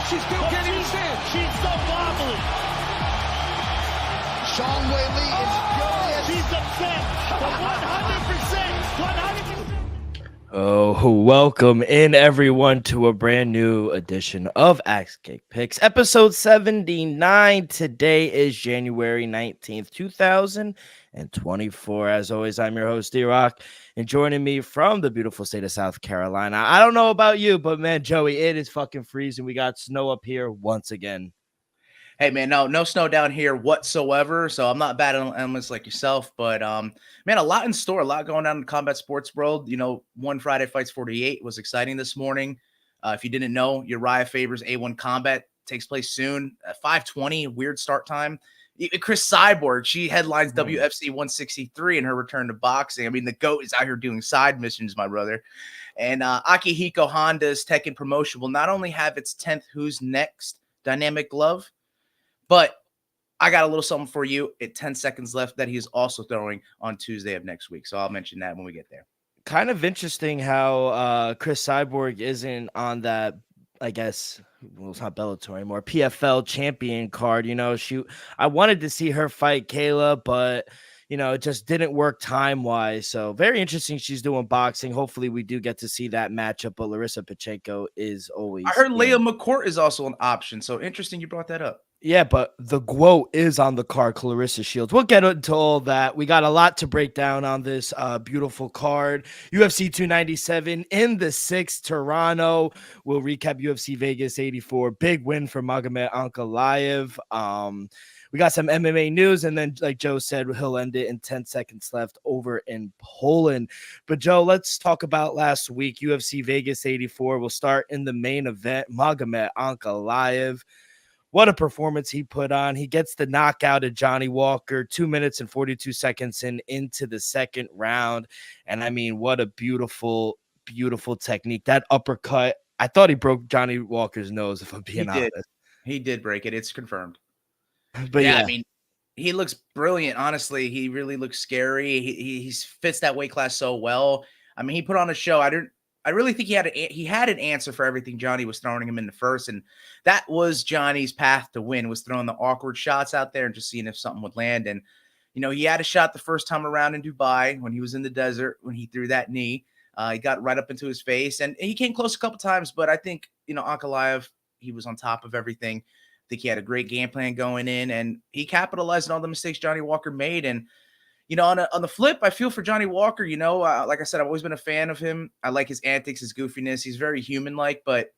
She still can't even stand. She's so wobbly. Zhang Weili is furious. She's upset. But 100%. Oh, welcome in everyone to a brand new edition of Axe Cake Picks, episode 79. Today is January 19th, 2024. As always, I'm your host, D-Rock, and joining me from the beautiful state of South Carolina. I don't know about you, but man, Joey, it is fucking freezing. We got snow up here once again. Hey man, no snow down here whatsoever. So I'm not bad on elements like yourself, but man, a lot in store, a lot going on in the combat sports world. You know, one Friday Fights 48 was exciting this morning. If you didn't know, Uriah Faber's A1 Combat takes place soon at 5:20, weird start time. Chris Cyborg, she headlines WFC 163 in her return to boxing. I mean, the GOAT is out here doing side missions, my brother. And Akihiko Honda's Tekken promotion will not only have its 10th Who's Next dynamic glove, but I got a little something for you at 10 seconds left that he's also throwing on Tuesday of next week. So I'll mention that when we get there. Kind of interesting how Chris Cyborg isn't on that, I guess, well, it's not Bellator anymore, PFL champion card. You know, I wanted to see her fight Kayla, but, you know, it just didn't work time-wise. So very interesting she's doing boxing. Hopefully we do get to see that matchup, but Larissa Pacheco is always... I heard Leah McCourt is also an option, so interesting you brought that up. Yeah, but the GWOAT is on the card, Clarissa Shields. We'll get into all that. We got a lot to break down on this beautiful card. UFC 297 in the 6th, Toronto. We'll recap UFC Vegas 84. Big win for Magomed Ankalaev. We got some MMA news, and then, like Joe said, he'll end it in 10 seconds left over in Poland. But, Joe, let's talk about last week, UFC Vegas 84. We'll start in the main event, Magomed Ankalaev. What a performance he put on. He gets the knockout of Johnny Walker 2 minutes and 42 seconds into the second round. And I mean, what a beautiful, beautiful technique. That uppercut, I thought he broke Johnny Walker's nose, if I'm being honest. He did break it. It's confirmed. But yeah, I mean, he looks brilliant. Honestly, he really looks scary. He fits that weight class so well. I mean, he put on a show. I really think he had an answer for everything Johnny was throwing him in the first, and that was Johnny's path to win, was throwing the awkward shots out there and just seeing if something would land. And, you know, he had a shot the first time around in Dubai when he was in the desert, when he threw that knee. He got right up into his face, and he came close a couple times, but I think, you know, Ankalaev, he was on top of everything. I think he had a great game plan going in, and he capitalized on all the mistakes Johnny Walker made. And, you know, on the flip, I feel for Johnny Walker. You know, like I said, I've always been a fan of him. I like his antics, his goofiness. He's very human-like, but,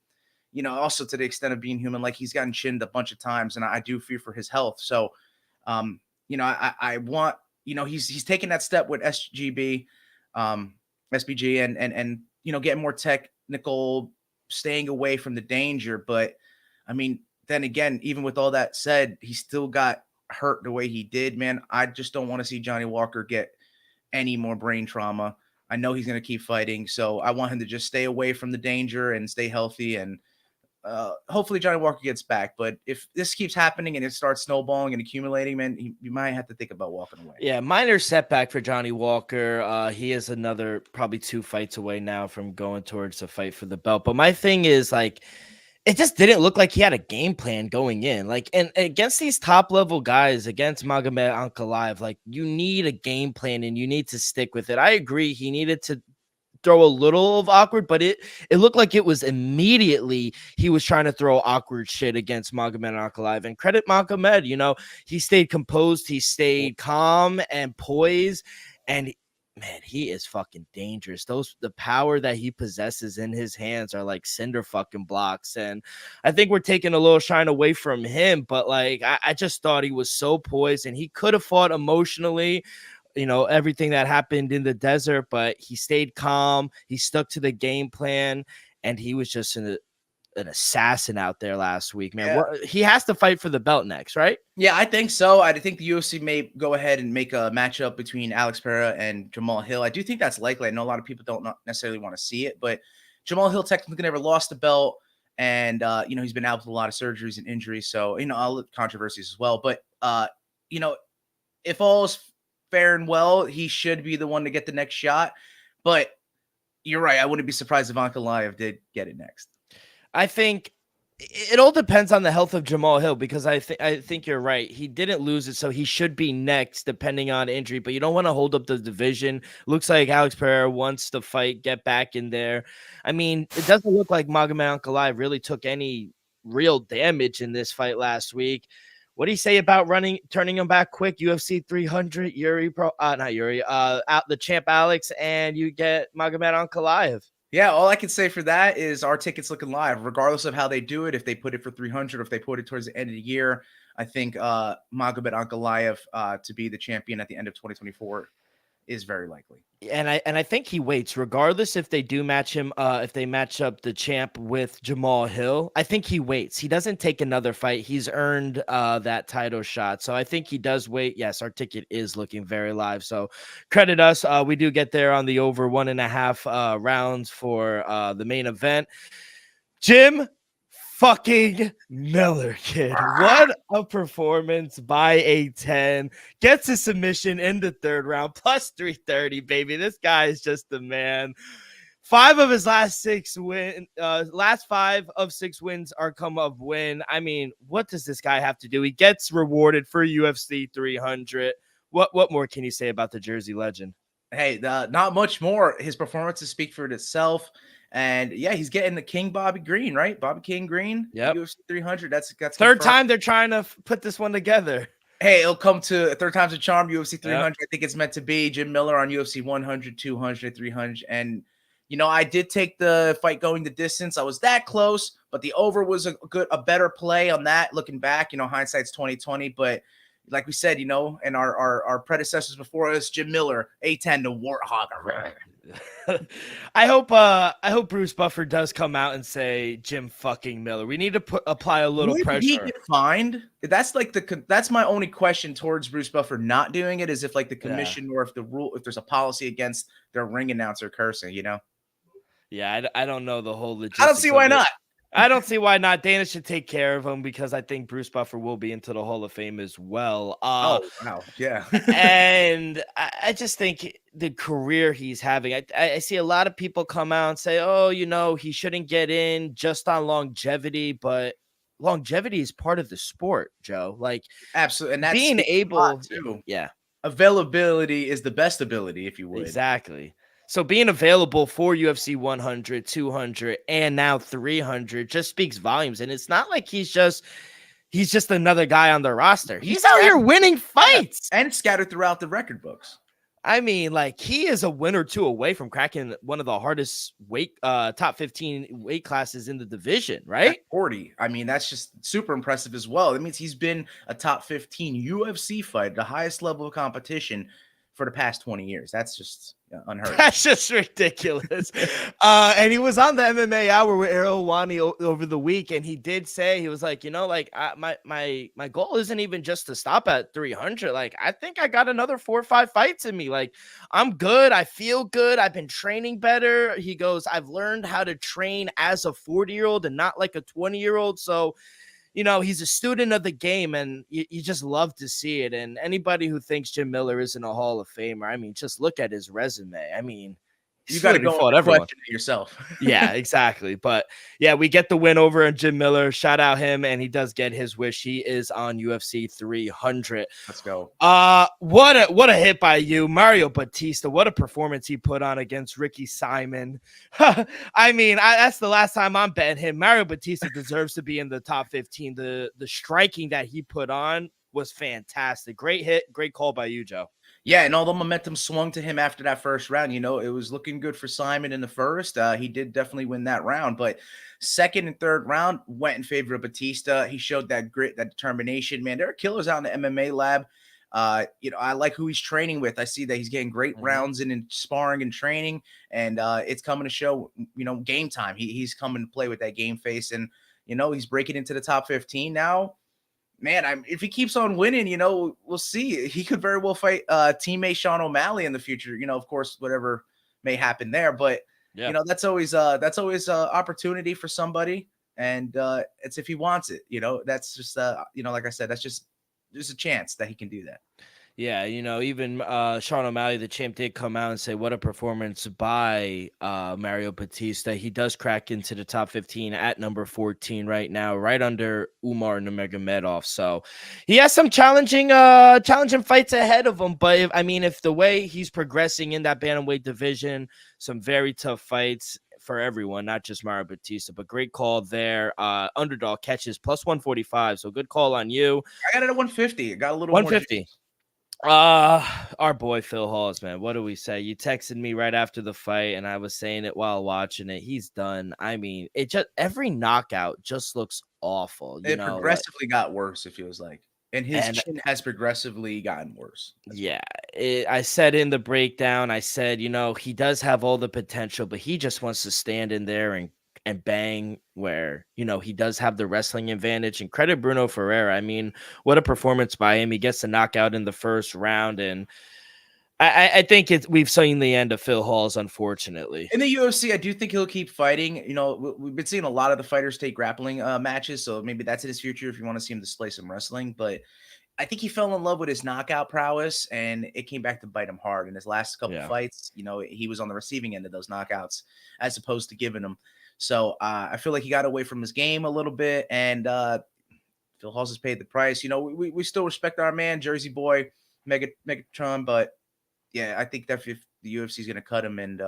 you know, also to the extent of being human-like, he's gotten chinned a bunch of times, and I do fear for his health. So, you know, I want, you know, he's taking that step with SBG, and you know, getting more technical, staying away from the danger. But, I mean, then again, even with all that said, he still got hurt the way he did, man. I just don't want to see Johnny Walker get any more brain trauma. I know he's going to keep fighting, so I want him to just stay away from the danger and stay healthy, and hopefully Johnny Walker gets back. But if this keeps happening and it starts snowballing and accumulating, man, you might have to think about walking away. Yeah, minor setback for Johnny Walker. He is another probably 2 fights away now from going towards a fight for the belt. But my thing is, like, it just didn't look like he had a game plan going in. Like, and against these top level guys, against Magomed Ankalaev, like, you need a game plan and you need to stick with it. I agree. He needed to throw a little of awkward, but it looked like it was immediately he was trying to throw awkward shit against Magomed Ankalaev. And credit Magomed, you know, he stayed composed, he stayed calm and poised, and man, he is fucking dangerous. The power that he possesses in his hands are like cinder fucking blocks. And I think we're taking a little shine away from him, but like, I just thought he was so poised, and he could have fought emotionally, you know, everything that happened in the desert, but he stayed calm. He stuck to the game plan, and he was just an assassin out there last week, man. Yeah. He has to fight for the belt next, right? Yeah, I think so. I think the UFC may go ahead and make a matchup between Alex Pereira and Jamal Hill. I do think that's likely. I know a lot of people don't necessarily want to see it, but Jamal Hill technically never lost the belt, and you know, he's been out with a lot of surgeries and injuries, so, you know, all the controversies as well. But you know, if all's fair and well, he should be the one to get the next shot. But you're right. I wouldn't be surprised if Ankalaev did get it next. I think It all depends on the health of Jamal Hill, because I think you're right. He didn't lose it, so he should be next, depending on injury. But you don't want to hold up the division. Looks like Alex Pereira wants to fight, get back in there. I mean, it doesn't look like Magomed Ankalaev really took any real damage in this fight last week. What do you say about turning him back quick? UFC 300, not Yuri, out the champ Alex, and you get Magomed Ankalaev. Yeah, all I can say for that is our tickets looking live, regardless of how they do it. If they put it for 300, if they put it towards the end of the year, I think Magomed Ankalaev to be the champion at the end of 2024 is very likely. And I think he waits, regardless if they do match him, if they match up the champ with Jamal Hill. I think he waits. He doesn't take another fight. He's earned that title shot. So I think he does wait. Yes, our ticket is looking very live. So credit us. We do get there on the over 1.5 rounds for the main event. Jim fucking Miller, kid. What a performance by A10. Gets a submission in the third round, plus 330, baby. This guy is just the man. 5 of his last 6 last 5 of 6 wins are come of win. I mean, what does this guy have to do? He gets rewarded for UFC 300. What more can you say about the Jersey legend? Hey, not much more. His performances speak for itself. And yeah, he's getting the King Bobby Green, right? Bobby King Green, Yep. UFC 300. That's third confirmed. time they're trying to put this one together. Hey, it'll come to third time's a charm. UFC 300. Yep. I think it's meant to be. Jim Miller on UFC 100, 200, 300. And I did take the fight going the distance. I was that close, but the over was a better play on that. Looking back, hindsight's 2020. But like we said, and our predecessors before us, Jim Miller, A10 to Warthog. I hope Bruce Buffer does come out and say Jim fucking Miller. We need to apply a little pressure. He get fined? That's that's my only question towards Bruce Buffer not doing it, is if like the commission or if there's a policy against their ring announcer cursing, Yeah, I don't know the whole logistics. I don't see why not. I don't see why not. Dana should take care of him, because I think Bruce Buffer will be into the Hall of Fame as well. Oh, wow. Yeah. And I just think the career he's having, I see a lot of people come out and say, oh, he shouldn't get in just on longevity, but longevity is part of the sport, Joe. Like, absolutely. And that's being able to. Yeah. Availability is the best ability, if you would. Exactly. So being available for UFC 100, 200, and now 300 just speaks volumes. And it's not like he's just another guy on the roster. He's out here winning fights. And scattered throughout the record books. I mean, like, he is a win or two away from cracking one of the hardest top 15 weight classes in the division, right? At 40. I mean, that's just super impressive as well. That means he's been a top 15 UFC fight, the highest level of competition for the past 20 years. That's just unheard of. That's just ridiculous. And he was on the MMA Hour with Errol Wani over the week, and he did say, he was like, my goal isn't even just to stop at 300. Like, I think I got another 4 or 5 fights in me. Like, I'm good. I feel good. I've been training better. He goes, I've learned how to train as a 40-year-old and not like a 20-year-old. So, he's a student of the game, and you just love to see it. And anybody who thinks Jim Miller isn't a Hall of Famer, I mean, just look at his resume. I mean, you got to go fought everyone yourself. Yeah, exactly. But yeah, we get the win over on Jim Miller. Shout out him, and he does get his wish. He is on UFC 300. Let's go. What a hit by you, Mario Batista. What a performance he put on against Ricky Simon. I mean, that's the last time I'm betting him. Mario Batista deserves to be in the top 15. The striking that he put on was fantastic. Great hit, great call by you, Joe. Yeah, and all the momentum swung to him after that first round. It was looking good for Simon in the first. He did definitely win that round, but second and third round went in favor of Batista. He showed that grit, that determination. Man, there are killers out in the MMA lab. I like who he's training with. I see that he's getting great rounds in sparring and training, and it's coming to show, game time. He's coming to play with that game face, and, he's breaking into the top 15 now. Man, if he keeps on winning, we'll see. He could very well fight teammate Sean O'Malley in the future. Of course, whatever may happen there. But that's always opportunity for somebody, and it's if he wants it. That's just like I said, that's just there's a chance that he can do that. Yeah, even Sean O'Malley, the champ, did come out and say what a performance by Mario Batista. He does crack into the top 15 at number 14 right now, right under Umar Nurmagomedov. So he has some challenging fights ahead of him. But if the way he's progressing in that bantamweight division, some very tough fights for everyone, not just Mario Batista. But great call there. Underdog catches plus 145. So good call on you. I got it at 150. It got a little 150. more. Our boy Phil Halls, man. What do we say? You texted me right after the fight, and I was saying it while watching it. He's done. It just every knockout just looks awful. It progressively got worse, it feels like. And his chin has progressively gotten worse. Yeah. I said in the breakdown, I said, he does have all the potential, but he just wants to stand in there and bang where, he does have the wrestling advantage. And credit Bruno Ferreira. What a performance by him. He gets the knockout in the first round. And I think we've seen the end of Phil Halls, unfortunately. In the UFC, I do think he'll keep fighting. We've been seeing a lot of the fighters take grappling matches, so maybe that's in his future if you want to see him display some wrestling. But I think he fell in love with his knockout prowess, and it came back to bite him hard. In his last couple fights, he was on the receiving end of those knockouts as opposed to giving them. So I feel like he got away from his game a little bit, and Phil Halls has paid the price. We still respect our man, Jersey boy, Megatron, but yeah, I think that if the UFC is going to cut him, and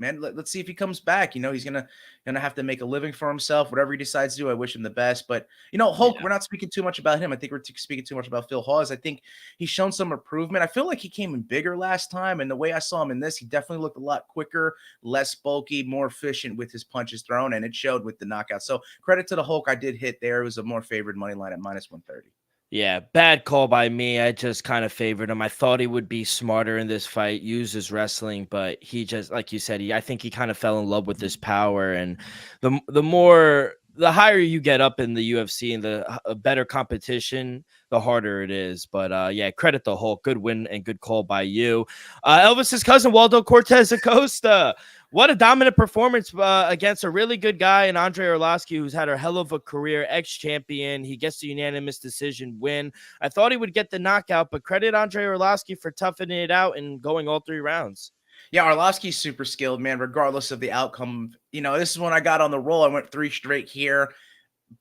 man, let's see if he comes back. He's gonna have to make a living for himself. Whatever he decides to do, I wish him the best. But Hulk, we're not speaking too much about him. I think we're speaking too much about Phil Halls. I think he's shown some improvement. I feel like he came in bigger last time, and the way I saw him in this, he definitely looked a lot quicker, less bulky, more efficient with his punches thrown, and it showed with the knockout. So credit to the Hulk. I did hit there. It was a more favored money line at minus 130. Yeah, bad call by me. I just kind of favored him. I thought he would be smarter in this fight, use his wrestling, but he just, like you said, I think he kind of fell in love with his power. And the higher you get up in the UFC and the better competition, the harder it is. But yeah, credit the Hulk. Good win and good call by you. Elvis's cousin, Waldo Cortez Acosta. What a dominant performance against a really good guy in Andre Arlovsky, who's had a hell of a career, ex-champion. He gets the unanimous decision win. I thought he would get the knockout, but credit Andre Arlovsky for toughening it out and going all 3 rounds. Yeah, Arlovsky's super skilled, man, regardless of the outcome. This is when I got on the roll. I went 3 straight here,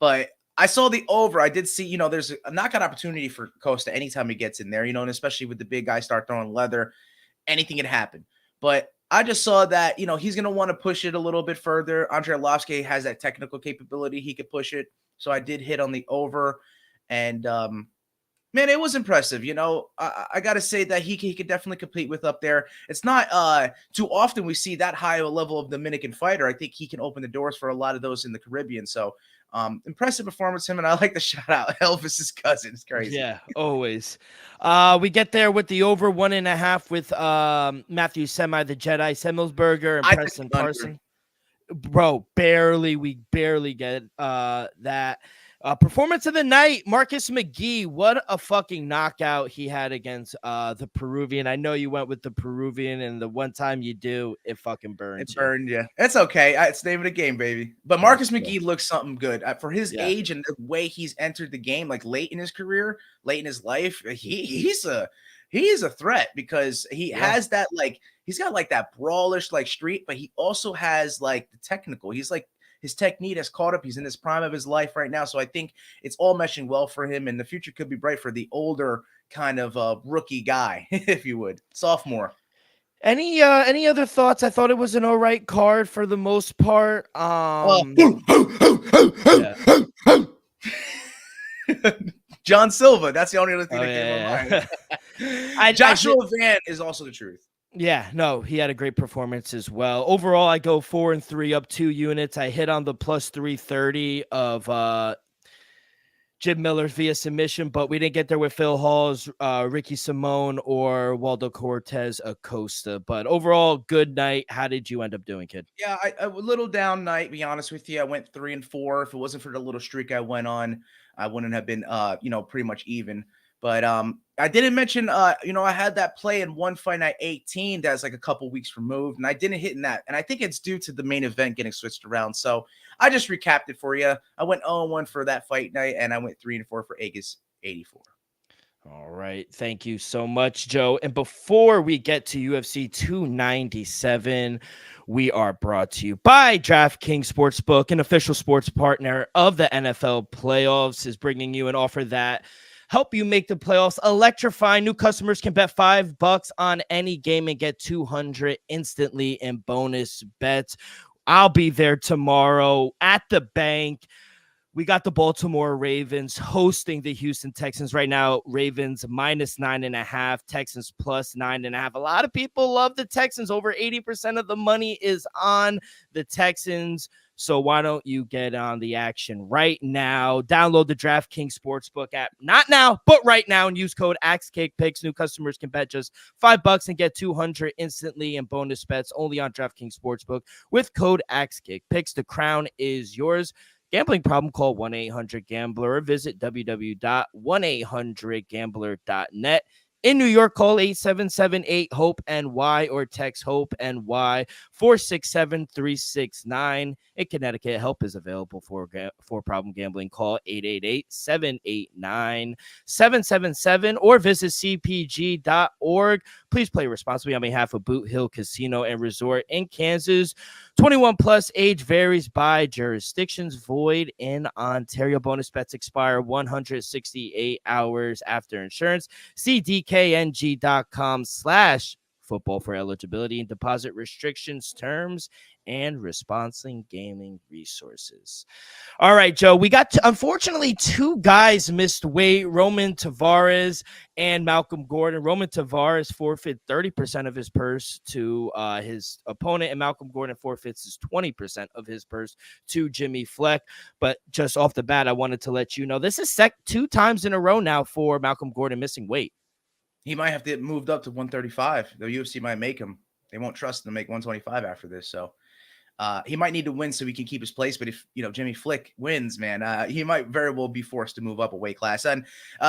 but I saw the over. I did see, there's a knockout opportunity for Costa anytime he gets in there, and especially with the big guy start throwing leather, anything can happen. But I just saw that, he's going to want to push it a little bit further. Andre Arlovsky has that technical capability. He could push it. So I did hit on the over. And, man, it was impressive. I got to say that he could definitely compete with up there. It's not too often we see that high of a level of Dominican fighter. I think he can open the doors for a lot of those in the Caribbean. So impressive performance him, and I like to shout out Elvis's cousin. It's crazy. Yeah, always. We get there with the over 1.5 with Matthew Semi, the Jedi, Semmelsberger, and Preston Parson. Bro, we barely get that. Performance of the night, Marcus McGee. What a fucking knockout he had against the Peruvian. I know you went with the Peruvian, and the one time you do, it fucking burns. It burned you. It's okay. It's the name of the game, baby. But Marcus McGee looks something good. For his age and the way he's entered the game, like late in his career, late in his life, he's a threat because he has that, like, he's got like that brawlish like street, but he also has like the technical. He's like, his technique has caught up. He's in his prime of his life right now. So I think it's all meshing well for him, and the future could be bright for the older kind of rookie guy, if you would. Sophomore. Any other thoughts? I thought it was an all right card for the most part. John Silva. That's the only other thing that came to mind. Joshua Van is also the truth. Yeah, no, he had a great performance as well. Overall, I go 4-3 up 2 units. I hit on the plus 330 of Jim Miller via submission, but we didn't get there with Phil Halls, Ricky Simone, or Waldo Cortez Acosta. But overall, good night. How did you end up doing, kid? Yeah, a little down night, to be honest with you. I went 3-4. If it wasn't for the little streak I went on, I wouldn't have been, pretty much even. But I didn't mention, I had that play in One Fight Night 18 that's like a couple weeks removed, and I didn't hit in that. And I think it's due to the main event getting switched around. So I just recapped it for you. I went 0-1 for that fight night, and I went 3-4 for Aegis 84. All right. Thank you so much, Joe. And before we get to UFC 297, we are brought to you by DraftKings Sportsbook, an official sports partner of the NFL playoffs, is bringing you an offer that help you make the playoffs electrifying. New customers can bet $5 on any game and get 200 instantly in bonus bets. I'll be there tomorrow at the bank. We got the Baltimore Ravens hosting the Houston Texans right now. Ravens -9.5, Texans +9.5. A lot of people love the Texans. Over 80% of the money is on the Texans. So why don't you get on the action right now? Download the DraftKings Sportsbook app. Not now, but right now, and use code AXCakePicks. New customers can bet just $5 and get 200 instantly in bonus bets only on DraftKings Sportsbook with code AXCakePicks. The crown is yours. Gambling problem, call 1-800-GAMBLER or visit www.1800gambler.net. In New York, call 877-8-HOPE-NY or text HOPE-NY 467-369. In Connecticut, help is available for problem gambling. Call 888-789-7777 or visit cpg.org. Please play responsibly on behalf of Boot Hill Casino and Resort in Kansas. 21 plus, age varies by jurisdictions, void in Ontario. Bonus bets expire 168 hours after insurance. See dkng.com/football for eligibility and deposit restrictions, terms, and responsible gaming resources. All right, Joe, we got unfortunately two guys missed weight, Roman Tavares and Malcolm Gordon. Roman Tavares forfeit 30% of his purse to his opponent, and Malcolm Gordon forfeits his 20% of his purse to Jimmy Fleck. But just off the bat, I wanted to let you know this is 2 times in a row now for Malcolm Gordon missing weight. He might have to get moved up to 135. The UFC might make him. They won't trust him to make 125 after this. So he might need to win so he can keep his place. But if, Jimmy Flick wins, man, he might very well be forced to move up a weight class. And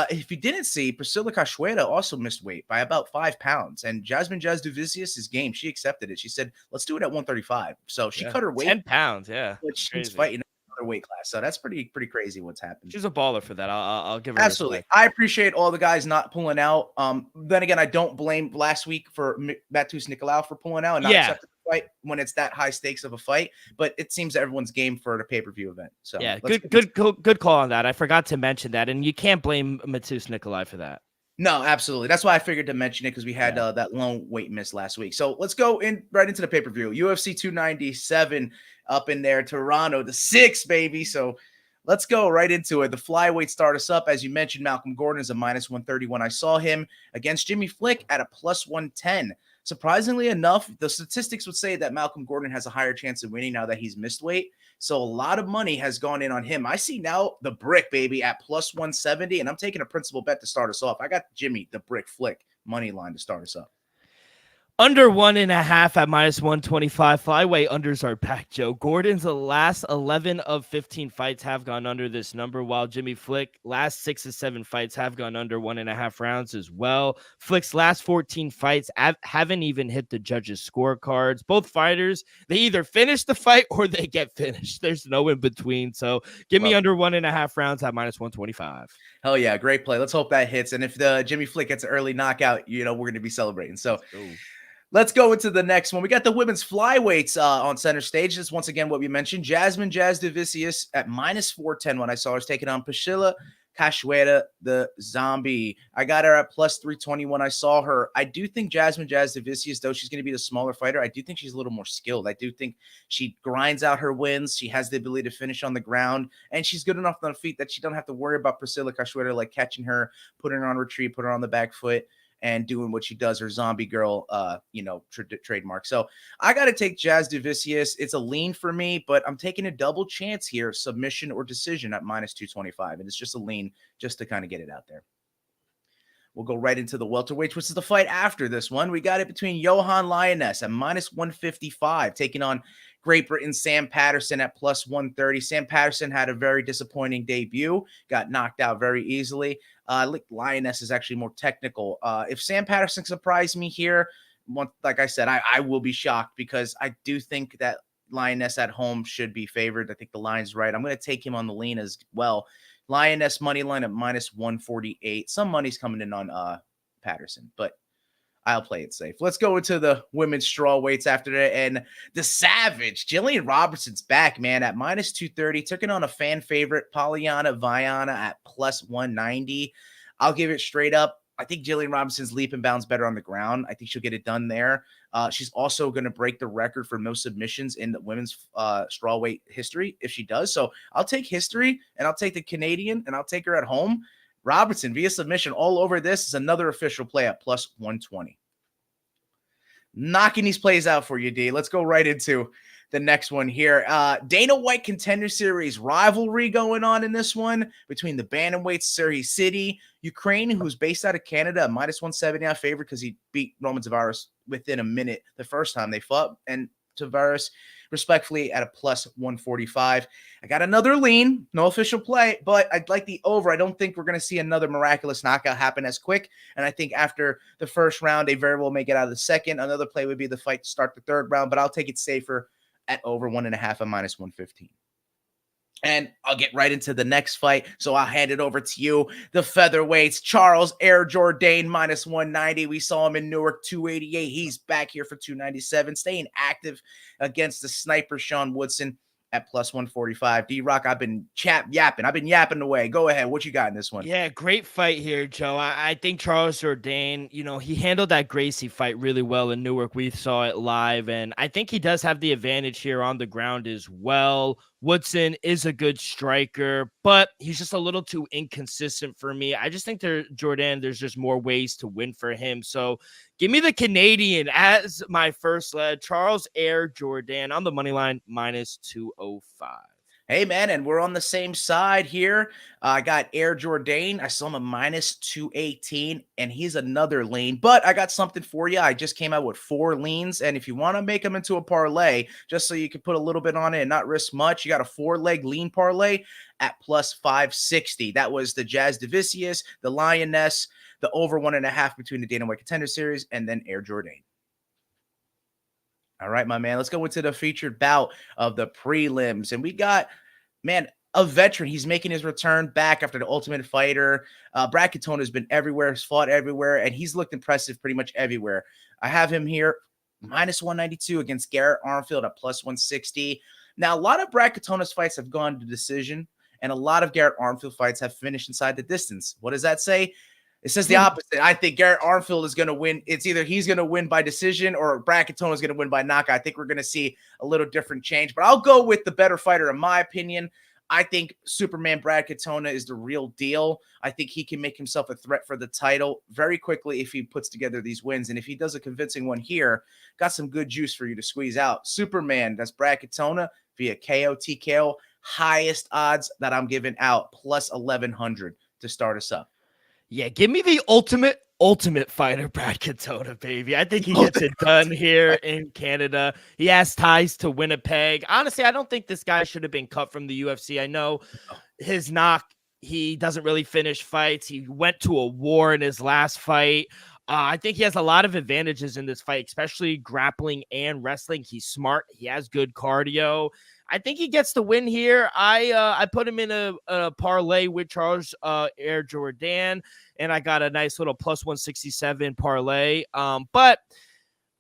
if you didn't see, Priscilla Cachoeira also missed weight by about 5 pounds. And Jasmine Jasudavicius is game. She accepted it. She said, let's do it at 135. So she cut her weight. 10 pounds, yeah. But she's fighting another weight class. So that's pretty crazy what's happened. She's a baller for that. I'll give her absolutely respect. I appreciate all the guys not pulling out. Then again, I don't blame last week for Matheus Nicolau for pulling out and not accepting the fight when it's that high stakes of a fight. But it seems everyone's game for the pay-per-view event. So yeah, good call on that. I forgot to mention that, and you can't blame Matheus Nicolau for that. No, absolutely. That's why I figured to mention it, because we had that long weight miss last week. So let's go right into the pay-per-view. UFC 297 up in there, Toronto, the 6, baby. So let's go right into it. The flyweight start us up. As you mentioned, Malcolm Gordon is a -130 when I saw him against Jimmy Flick at a +110. Surprisingly enough, the statistics would say that Malcolm Gordon has a higher chance of winning now that he's missed weight. So a lot of money has gone in on him. I see now the Brick, baby, at +170, and I'm taking a principal bet to start us off. I got Jimmy, the Brick Flick, money line to start us up. Under 1.5 at -125. Flyweight unders are back, Joe. Gordon's last 11 of 15 fights have gone under this number, while Jimmy Flick last 6 of 7 fights have gone under 1.5 rounds as well. Flick's last 14 fights haven't even hit the judges' scorecards. Both fighters, they either finish the fight or they get finished. There's no in between. So give me under 1.5 rounds at -125. Hell yeah, great play. Let's hope that hits. And if the Jimmy Flick gets an early knockout, we're going to be celebrating. So let's go into the next one. We got the women's flyweights on center stage. This is once again what we mentioned. Jasmine Jasudavicius at -410 when I saw her taking on Priscilla Cachoeira, the zombie. I got her at +320 when I saw her. I do think Jasmine Jasudavicius, though she's going to be the smaller fighter, I do think she's a little more skilled. I do think she grinds out her wins. She has the ability to finish on the ground, and she's good enough on the feet that she don't have to worry about Priscilla Cachoeira like catching her, putting her on retreat, putting her on the back foot, and doing what she does, her zombie girl, trademark. So I got to take Jasudavicius. It's a lean for me, but I'm taking a double chance here, submission or decision at -225. And it's just a lean just to kind of get it out there. We'll go right into the welterweights, which is the fight after this one. We got it between Johan Lioness at -155, taking on Great Britain's Sam Patterson at +130. Sam Patterson had a very disappointing debut, got knocked out very easily. Lioness is actually more technical. If Sam Patterson surprised me here, like I said, I will be shocked, because I do think that Lioness at home should be favored. I think the line's right. I'm going to take him on the lean as well. Lioness money line at -148. Some money's coming in on Patterson, but I'll play it safe. Let's go into the women's straw weights after that. And the Savage, Jillian Robertson's back, man, at -230. Took it on a fan favorite, Polyana Viana, at +190. I'll give it straight up. I think Jillian Robinson's leap and bounds better on the ground. I think she'll get it done there. She's also going to break the record for most submissions in the women's strawweight history if she does. So I'll take history, and I'll take the Canadian, and I'll take her at home. Robertson via submission all over this is another official play at +120. Knocking these plays out for you, D. Let's go right into the next one here. Dana White Contender Series rivalry going on in this one between the bantamweights, Surrey City, Ukraine, who's based out of Canada, a -170 favorite because he beat Roman Tavares within a minute the first time they fought, and Tavares respectfully at a +145. I got another lean, no official play, but I'd like the over. I don't think we're going to see another miraculous knockout happen as quick. And I think after the first round, they very well may get out of the second. Another play would be the fight to start the third round, but I'll take it safer at over 1.5 at -115. And I'll get right into the next fight. So I'll hand it over to you. The featherweights, Charles Air Jourdain -190. We saw him in Newark 288. He's back here for 297, staying active against the sniper Sean Woodson at +145. D-Rock, I've been yapping away. Go ahead. What you got in this one? Yeah, great fight here, Joe. I think Charles Jourdain, he handled that Gracie fight really well in Newark. We saw it live, and I think he does have the advantage here on the ground as well. Woodson is a good striker, but he's just a little too inconsistent for me. I just think Jourdain, there's just more ways to win for him. So give me the Canadian as my first leg. Charles Air Jourdain on the money line -205. Hey, man, and we're on the same side here. I got Air Jourdain. I saw him a -218, and he's another lean. But I got something for you. I just came out with 4 leans, and if you want to make them into a parlay, just so you can put a little bit on it and not risk much, you got a 4-leg lean parlay at +560. That was the Jazz Devicius, the Lioness, the over 1.5 between the Dana White Contender Series, and then Air Jourdain. All right, my man, let's go into the featured bout of the prelims. And we got, man, a veteran. He's making his return back after the Ultimate Fighter. Brad Katona has been everywhere, has fought everywhere, and he's looked impressive pretty much everywhere. I have him here, -192 against Garrett Armfield at +160. Now, a lot of Brad Katona's fights have gone to decision, and a lot of Garrett Armfield fights have finished inside the distance. What does that say? It says the opposite. I think Garrett Armfield is going to win. It's either he's going to win by decision or Brad Katona is going to win by knockout. I think we're going to see a little different change, but I'll go with the better fighter in my opinion. I think Superman Brad Katona is the real deal. I think he can make himself a threat for the title very quickly if he puts together these wins. And if he does a convincing one here, got some good juice for you to squeeze out. Superman, that's Brad Katona via KO TKO. Highest odds that I'm giving out, +1100 to start us up. Yeah, give me the ultimate fighter, Brad Katona, baby. I think he gets it done here in Canada. He has ties to Winnipeg. Honestly, I don't think this guy should have been cut from the UFC. I know his knock, he doesn't really finish fights. He went to a war in his last fight. I think he has a lot of advantages in this fight, especially grappling and wrestling. He's smart. He has good cardio. I think he gets the win here. I put him in a parlay with Charles Air Jourdain, and I got a nice little +167 parlay. But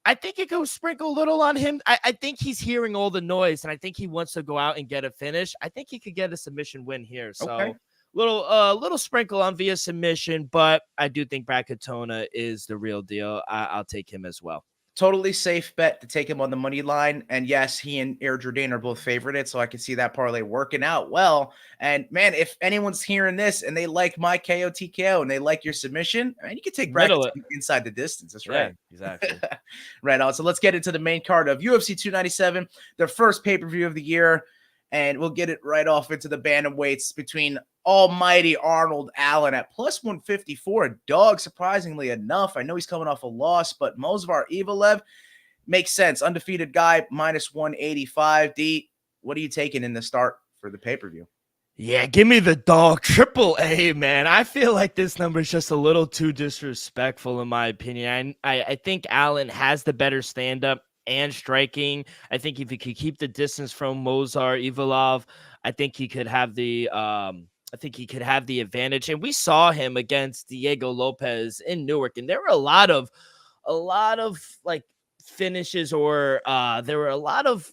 I think it goes sprinkle a little on him. I think he's hearing all the noise, and I think he wants to go out and get a finish. I think he could get a submission win here. So okay. Little sprinkle on via submission, but I do think Brad Katona is the real deal. I'll take him as well. Totally safe bet to take him on the money line. And yes, he and Air Jourdain are both favorited, so I can see that parlay working out well. And man, if anyone's hearing this and they like my KO TKO and they like your submission, man, you can take Brad inside the distance. That's right. Yeah, exactly. Right on. So let's get into the main card of UFC 297, their first pay-per-view of the year. And we'll get it right off into the bantamweights between almighty Arnold Allen at +154. A dog, surprisingly enough. I know he's coming off a loss, but Movsar Evloev makes sense. Undefeated guy, -185. D, what are you taking in the start for the pay-per-view? Yeah, give me the dog. AAA, man. I feel like this number is just a little too disrespectful in my opinion. I think Allen has the better stand-up and striking. I think if he could keep the distance from Movsar Evloev, I think he could have the I think he could have the advantage. And we saw him against Diego Lopez in Newark, and there were a lot of like finishes, or there were a lot of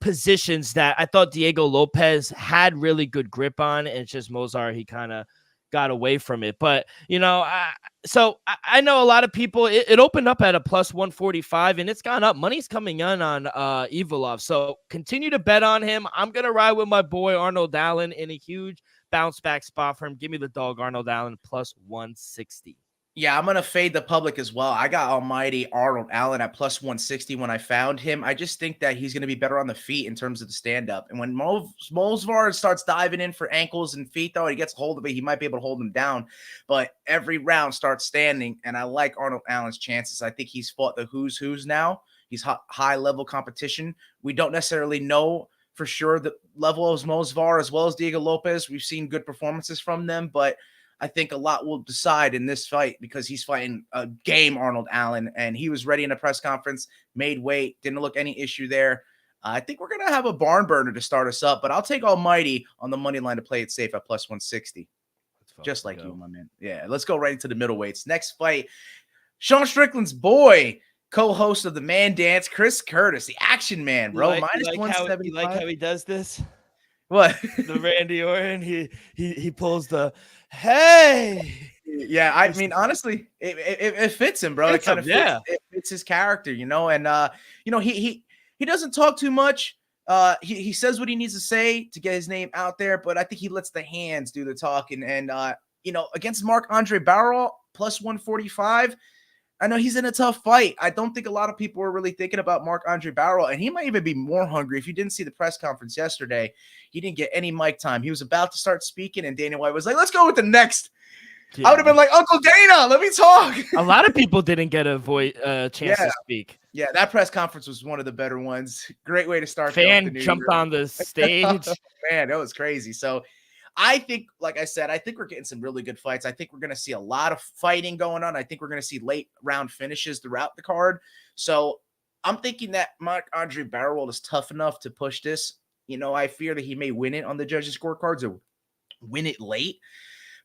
positions that I thought Diego Lopez had really good grip on, and it's just Mozart, he kind of got away from it. But I know a lot of people, it opened up at a plus 145 and it's gone up. Money's coming in on Evolov, so continue to bet on him. I'm gonna ride with my boy Arnold Allen in a huge bounce back spot for him. Give me the dog Arnold Allen plus 160. Yeah, I'm going to fade the public as well. I got almighty Arnold Allen at plus 160 when I found him. I just think that he's going to be better on the feet in terms of the stand-up. And when Mosvar starts diving in for ankles and feet, though, he gets a hold of it, he might be able to hold him down. But every round starts standing, and I like Arnold Allen's chances. I think he's fought the who's now. He's high-level competition. We don't necessarily know for sure the level of Mosvar as well as Diego Lopez. We've seen good performances from them, but I think a lot will decide in this fight because he's fighting a game Arnold Allen, and he was ready in a press conference, made weight, didn't look any issue there. I think we're going to have a barn burner to start us up, but I'll take almighty on the money line to play it safe at plus 160. Just like you, my man. Yeah, let's go right into the middleweights. Next fight, Sean Strickland's boy, co-host of the Man Dance, Chris Curtis, the action man, bro. Minus 175. You like how he does this? What? The Randy Orton, he pulls the hey. Yeah, I mean, honestly, it fits him, bro. It kind of fits, it fits his character, and he doesn't talk too much. He says what he needs to say to get his name out there, but I think he lets the hands do the talking. And against Marc-Andre Barrel plus 145, I know he's in a tough fight. I don't think a lot of people are really thinking about Marc-Andre Barrel, and he might even be more hungry. If you didn't see the press conference yesterday, he didn't get any mic time. He was about to start speaking, and Dana White was like, let's go with the next. Yeah. I would have been like, Uncle Dana, let me talk. A lot of people didn't get a chance to speak. Yeah, that press conference was one of the better ones. Great way to start. Fan jumped on the stage. Man, that was crazy. So I think, like I said, I think we're getting some really good fights. I think we're going to see a lot of fighting going on. I think we're going to see late round finishes throughout the card. So I'm thinking that Marc-Andre Barrel is tough enough to push this. I fear that he may win it on the judges' scorecards or win it late.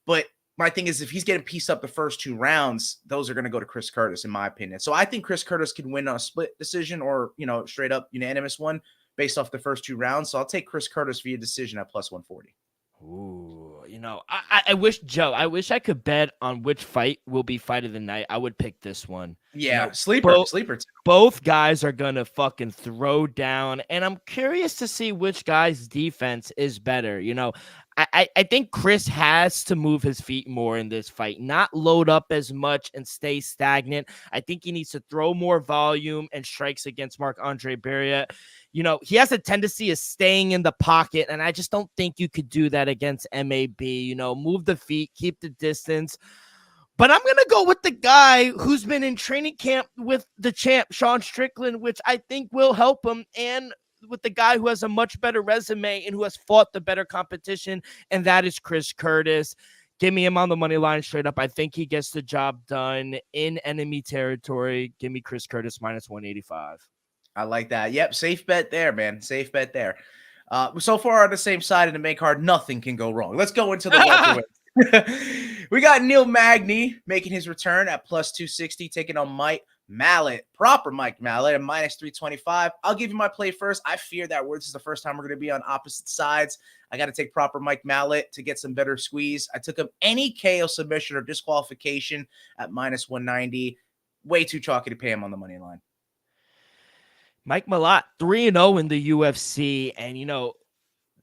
But my thing is, if he's getting pieced up the first two rounds, those are going to go to Chris Curtis, in my opinion. So I think Chris Curtis can win a split decision or, straight up unanimous one based off the first two rounds. So I'll take Chris Curtis via decision at plus 140. Ooh, I wish, Joe, I could bet on which fight will be fight of the night. I would pick this one. Yeah, sleeper too. Both guys are going to fucking throw down, and I'm curious to see which guy's defense is better. I think Chris has to move his feet more in this fight, not load up as much and stay stagnant. I think he needs to throw more volume and strikes against Marc-Andre Barrel. He has a tendency of staying in the pocket, and I just don't think you could do that against MAB. Move the feet, keep the distance. But I'm going to go with the guy who's been in training camp with the champ, Sean Strickland, which I think will help him, and with the guy who has a much better resume and who has fought the better competition, and that is Chris Curtis. Give me him on the money line straight up. I think he gets the job done in enemy territory. Give me Chris Curtis minus 185. I like that. Yep, safe bet there, man. Safe bet there. So far on the same side of the main card, nothing can go wrong. Let's go into the welterweight. We got Neil Magny making his return at plus 260, taking on Mike Mallet, proper Mike Mallet at minus 325. I'll give you my play first. I fear that this is the first time we're going to be on opposite sides. I got to take proper Mike Mallet to get some better squeeze. I took him any KO submission or disqualification at minus 190. Way too chalky to pay him on the money line. Mike Malott, 3-0 in the UFC, and,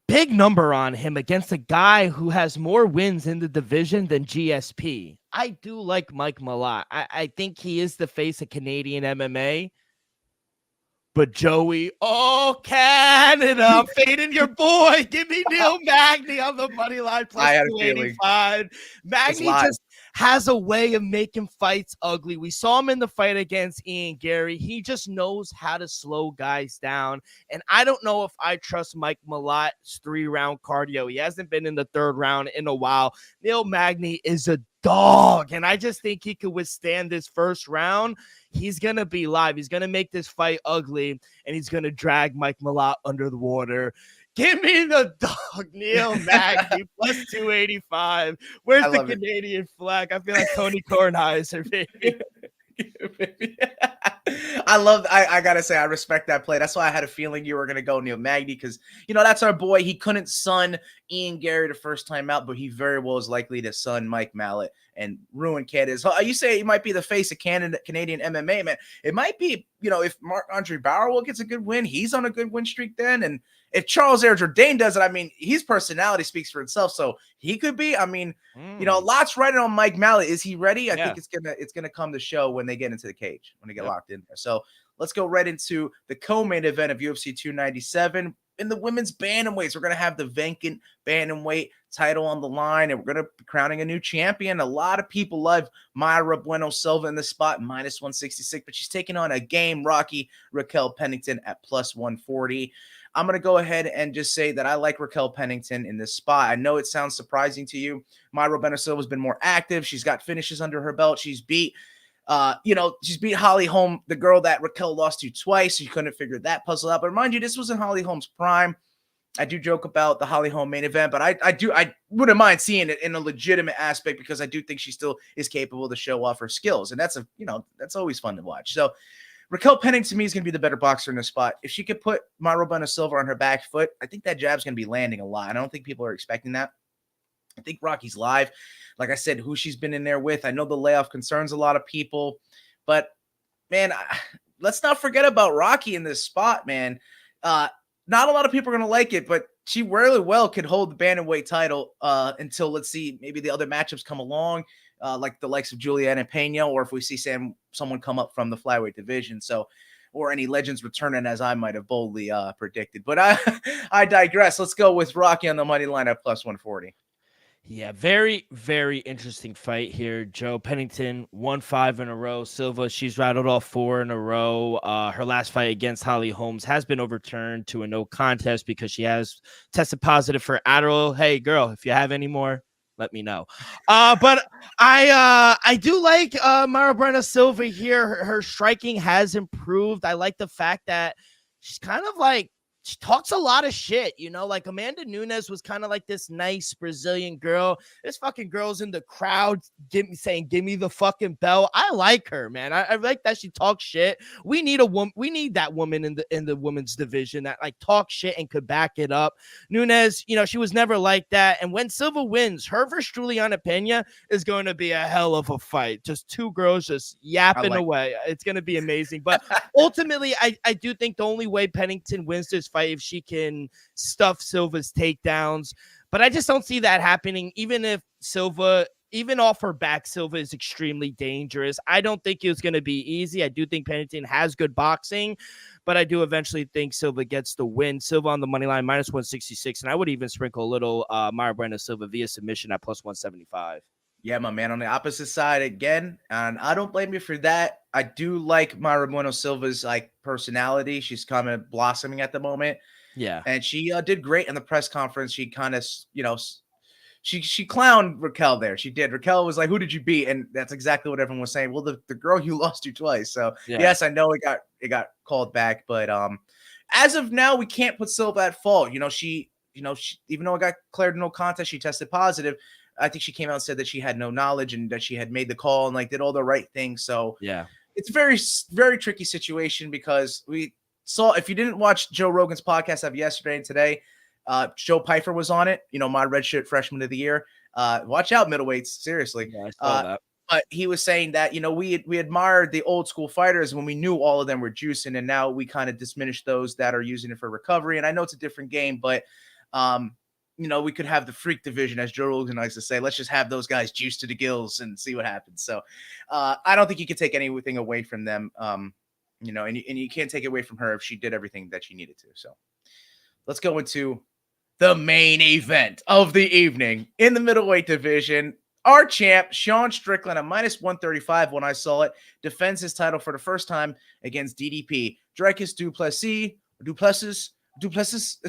big number on him against a guy who has more wins in the division than GSP. I do like Mike Malott. I think he is the face of Canadian MMA. But Joey, Canada, I'm fading your boy. Give me Neil Magny on the money line plus 285. Magny just has a way of making fights ugly. We saw him in the fight against Ian Gary. He just knows how to slow guys down. And I don't know if I trust Mike Malott's 3-round cardio. He hasn't been in the third round in a while. Neil Magny is a dog, and I just think he could withstand this first round. He's going to be live. He's going to make this fight ugly, and he's going to drag Mike Malott under the water. Give me the dog, Neil Magny, plus 285. Where's I the love it. Canadian flag? I feel like Tony Kornheiser, baby. I gotta say, I respect that play. That's why I had a feeling you were gonna go Neil Magny, because that's our boy. He couldn't sun Ian Gary the first time out, but he very well is likely to sun Mike Mallet and ruin Canada's. You say he might be the face of Canadian MMA, man. It might be, if Marc-Andre Barrow gets a good win, he's on a good win streak then. And if Charles Jourdain does it, I mean, his personality speaks for itself. So he could be. I mean, lots riding on Mike Mallet. Is he ready? I think it's gonna come to show when they get into the cage, when they get locked in there. So let's go right into the co-main event of UFC 297. In the women's bantamweights, we're going to have the vacant bantamweight title on the line, and we're going to be crowning a new champion. A lot of people love Mayra Bueno Silva in the spot, minus 166, but she's taking on a game Rocky Raquel Pennington at plus 140. I'm going to go ahead and just say that I like Raquel Pennington in this spot. I know it sounds surprising to you. Mayra Bueno Silva has been more active. She's got finishes under her belt. She's beat she's beat Holly Holm, the girl that Raquel lost to twice. So you couldn't figure that puzzle out. But mind you, this was in Holly Holm's prime. I do joke about the Holly Holm main event, but I wouldn't mind seeing it in a legitimate aspect, because I do think she still is capable to show off her skills. And that's that's always fun to watch. So Raquel Pennington to me is going to be the better boxer in the spot. If she could put Mayra Bueno Silva on her back foot, I think that jab's going to be landing a lot. I don't think people are expecting that. I think Rocky's live. Like I said, who she's been in there with. I know the layoff concerns a lot of people, but man, let's not forget about Rocky in this spot, man. Not a lot of people are going to like it, but she really well could hold the bantamweight title until, let's see, maybe the other matchups come along, like the likes of Juliana Pena, or if we see someone come up from the flyweight division. So, or any legends returning, as I might have boldly predicted. But I digress. Let's go with Rocky on the money line at plus 140. Yeah, very, very interesting fight here. Joe Pennington won 5 in a row. Silva, she's rattled off 4 in a row. Her last fight against Holly Holmes has been overturned to a no contest because she has tested positive for Adderall. Hey, girl, if you have any more, let me know. But I do like Mayra Bueno Silva here. Her striking has improved. I like the fact that she's kind of like, she talks a lot of shit, like Amanda Nunes was kind of like this nice Brazilian girl. This fucking girl's in the crowd saying, give me the fucking belt. I like her, man. I like that she talks shit. We need a woman. We need that woman in the women's division that like talks shit and could back it up. Nunes, she was never like that. And when Silva wins, her versus Juliana Pena is going to be a hell of a fight. Just two girls just yapping away. It's going to be amazing. But ultimately, I do think the only way Pennington wins this fight if she can stuff Silva's takedowns, but I just don't see that happening. Even if Silva, even off her back, Silva is extremely dangerous. I don't think it was going to be easy. I do think Pennington has good boxing, but I do eventually think Silva gets the win. Silva on the money line, minus 166, and I would even sprinkle a little Mayra Bueno Silva via submission at plus 175. Yeah, my man, on the opposite side again, and I don't blame you for that. I do like Mayra Bueno Silva's personality. She's kind of blossoming at the moment. Yeah, and she did great in the press conference. She kind of, she clowned Raquel there. She did. Raquel was like, "Who did you beat?" And that's exactly what everyone was saying. Well, the girl you lost to twice. So yes, I know it got called back, but as of now, we can't put Silva at fault. She even though it got declared no contest, she tested positive. I think she came out and said that she had no knowledge and that she had made the call and did all the right things. So yeah, it's a very, very tricky situation, because we saw, if you didn't watch Joe Rogan's podcast of yesterday and today, Joe Pyfer was on it, my redshirt freshman of the year. Watch out, middleweights. Seriously. Yeah, I saw that. But he was saying that, we admired the old school fighters when we knew all of them were juicing, and now we kind of diminish those that are using it for recovery. And I know it's a different game, but we could have the freak division, as Joe Rogan likes to say. Let's just have those guys juiced to the gills and see what happens. So I don't think you could take anything away from them, and you can't take it away from her if she did everything that she needed to. So let's go into the main event of the evening in the middleweight division. Our champ, Sean Strickland, at minus 135 when I saw it, defends his title for the first time against DDP. Dricus Duplessis,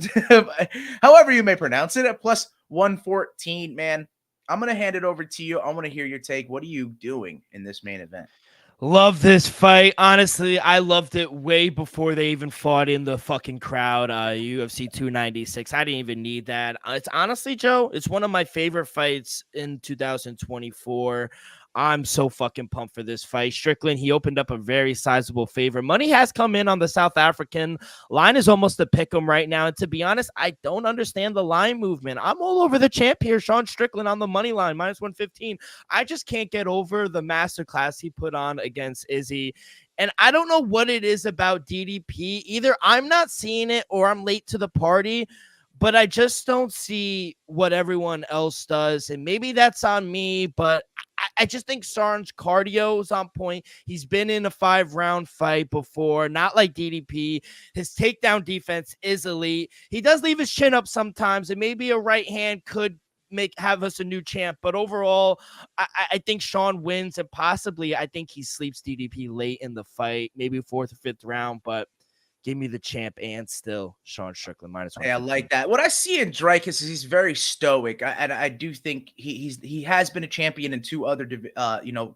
however you may pronounce it, at plus 114. Man, I'm going to hand it over to you. I want to hear your take. What are you doing in this main event? Love this fight. Honestly, I loved it way before they even fought in the fucking crowd. UFC 296. I didn't even need that. It's honestly, Joe, it's one of my favorite fights in 2024. I'm so fucking pumped for this fight. Strickland, he opened up a very sizable favor. Money has come in on the South African. Line is almost a pick 'em right now. And to be honest, I don't understand the line movement. I'm all over the champ here, Sean Strickland on the money line, -115. I just can't get over the masterclass he put on against Izzy. And I don't know what it is about DDP. Either I'm not seeing it or I'm late to the party, but I just don't see what everyone else does. And maybe that's on me, but I just think Sarn's cardio is on point. He's been in a 5-round fight before, not like DDP. His takedown defense is elite. He does leave his chin up sometimes, and maybe a right hand could have us a new champ. But overall, I think Sean wins, and possibly I think he sleeps DDP late in the fight, maybe 4th or 5th round, but give me the champ and still Sean Strickland -1. Yeah, I like that. What I see in Drake is he's very stoic. I do think he has been a champion in 2 other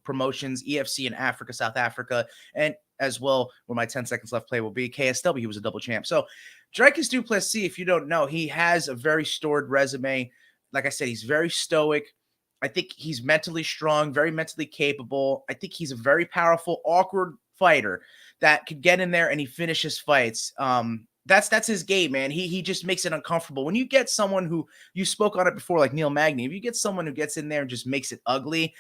promotions, EFC in Africa, South Africa, and as well where my 10 seconds left play will be KSW. He was a double champ. So Dricus du Plessis, if you don't know, he has a very stored resume. Like I said, he's very stoic. I think he's mentally strong, very mentally capable. I think he's a very powerful, awkward fighter that could get in there and he finishes fights. That's his game, man. He just makes it uncomfortable. When you get someone who, you spoke on it before, like Neil Magny, if you get someone who gets in there and just makes it ugly,